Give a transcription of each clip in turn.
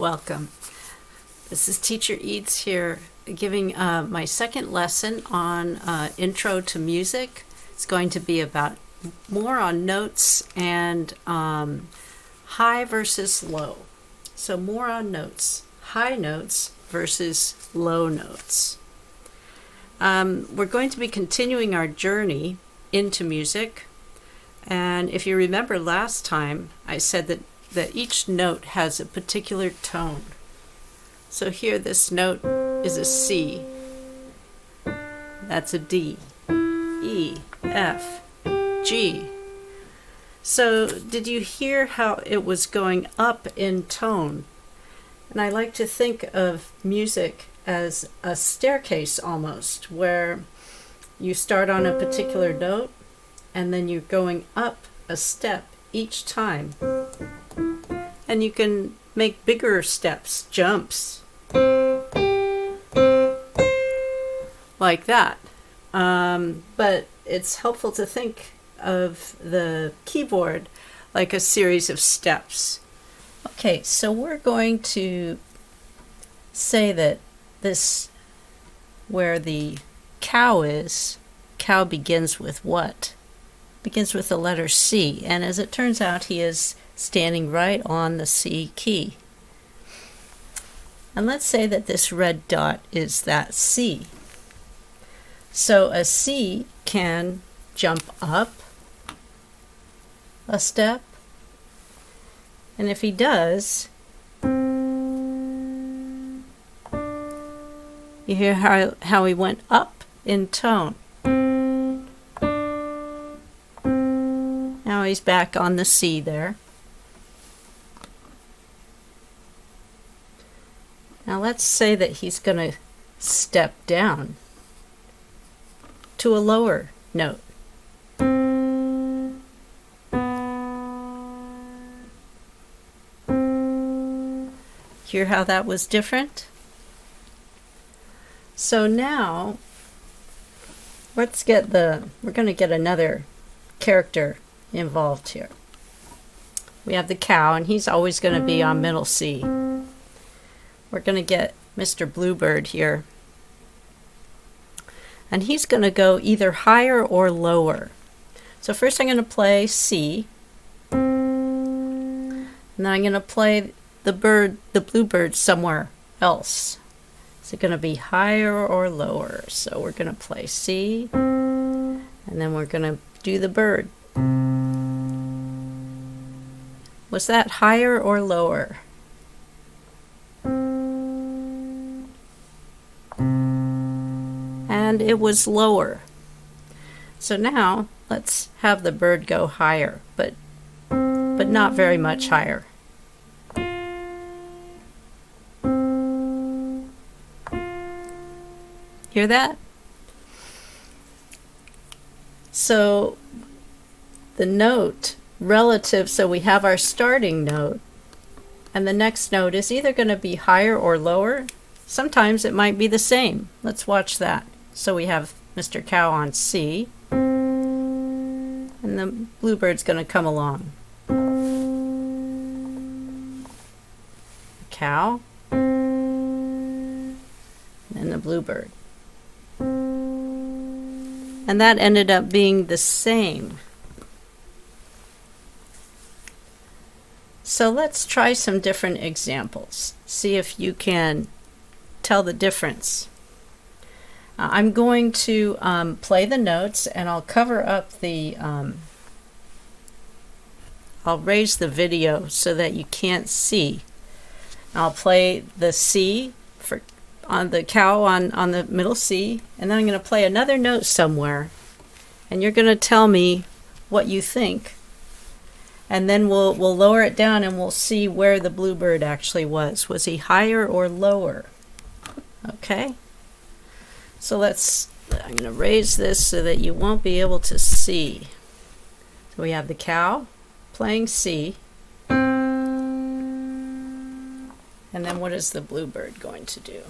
Welcome. This is Teacher Edes here giving my second lesson on Intro to Music. It's going to be about more on notes and high versus low. So more on notes, high notes versus low notes. We're going to be continuing our journey into music. And if you remember last time, I said that each note has a particular tone. So here this note is a C. That's a D, E, F, G. So did you hear how it was going up in tone? And I like to think of music as a staircase almost, where you start on a particular note and then you're going up a step each time. And you can make bigger steps, jumps, like that. But it's helpful to think of the keyboard like a series of steps. Okay, so we're going to say that this, where the cow is, cow begins with what? Begins with the letter C, and as it turns out, he is standing right on the C key. And let's say that this red dot is that C. So a C can jump up a step, and if he does, you hear how he went up in tone. Now he's back on the C there. Now let's say that he's going to step down to a lower note. Hear how that was different? So now we're going to get another character involved here. We have the cow, and he's always going to be on middle C. We're going to get Mr. Bluebird here. And he's going to go either higher or lower. So first I'm going to play C. And then I'm going to play the bluebird somewhere else. Is it going to be higher or lower? So we're going to play C. And then we're going to do the bird. Was that higher or lower? And it was lower. So now let's have the bird go higher, but not very much higher. Hear that? So the note relative, so we have our starting note, and the next note is either going to be higher or lower. Sometimes it might be the same. Let's watch that. So we have Mr. Cow on C, and the bluebird's going to come along. Cow, and the bluebird. And that ended up being the same. So let's try some different examples. See if you can tell the difference. I'm going to play the notes, and I'll cover up the, I'll raise the video so that you can't see. I'll play the C on the cow on the middle C, and then I'm going to play another note somewhere, and you're going to tell me what you think. And then we'll lower it down and we'll see where the bluebird actually was. Was he higher or lower? Okay. So I'm going to raise this so that you won't be able to see. So we have the cow playing C. And then what is the bluebird going to do?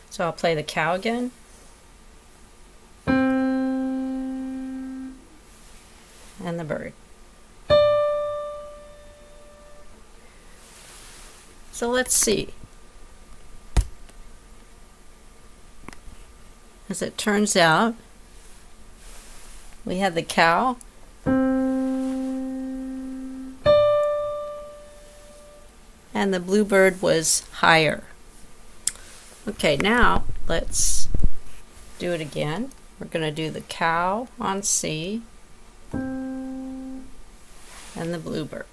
So I'll play the cow again. And the bird. So let's see. As it turns out, we had the cow, and the bluebird was higher. Okay, now let's do it again. We're going to do the cow on C and the bluebird.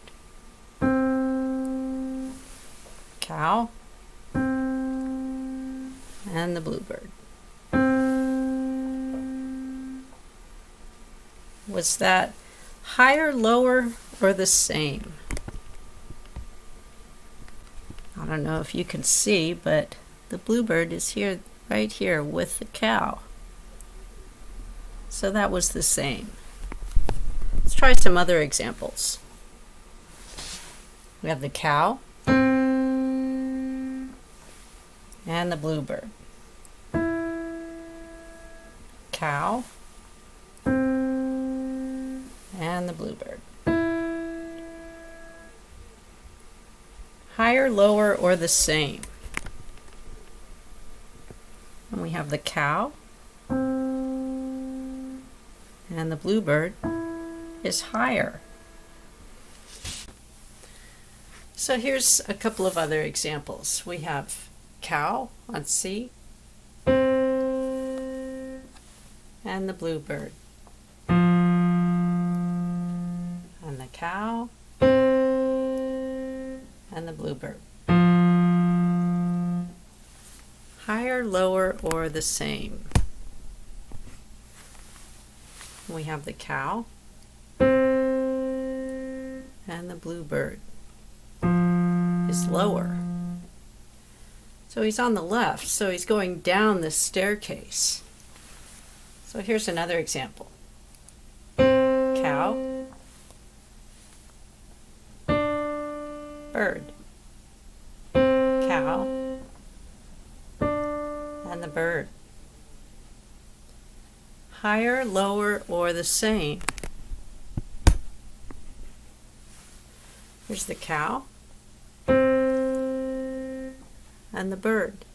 Cow and the bluebird. Was that higher, lower, or the same? I don't know if you can see, but the bluebird is here, right here with the cow. So that was the same. Let's try some other examples. We have the cow and the bluebird. Cow and the bluebird. Higher, lower, or the same? And we have the cow and the bluebird is higher. So here's a couple of other examples. We have cow on C and the bluebird. And the cow and the bluebird. Higher, lower, or the same? We have the cow and the bluebird is lower. So he's on the left, so he's going down the staircase. So here's another example. Cow, bird, cow, and the bird. Higher, lower, or the same? Here's the cow and the bird.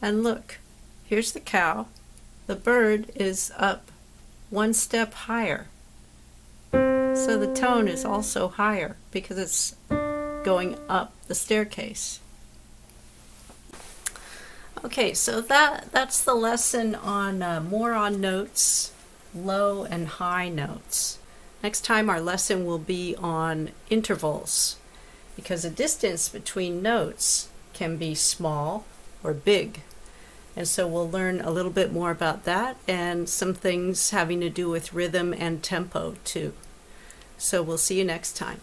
And look, here's the cow. The bird is up one step higher. So the tone is also higher because it's going up the staircase. Okay, so that's the lesson on more on notes, low and high notes. Next time our lesson will be on intervals, because the distance between notes can be small or big. And so we'll learn a little bit more about that and some things having to do with rhythm and tempo too. So we'll see you next time.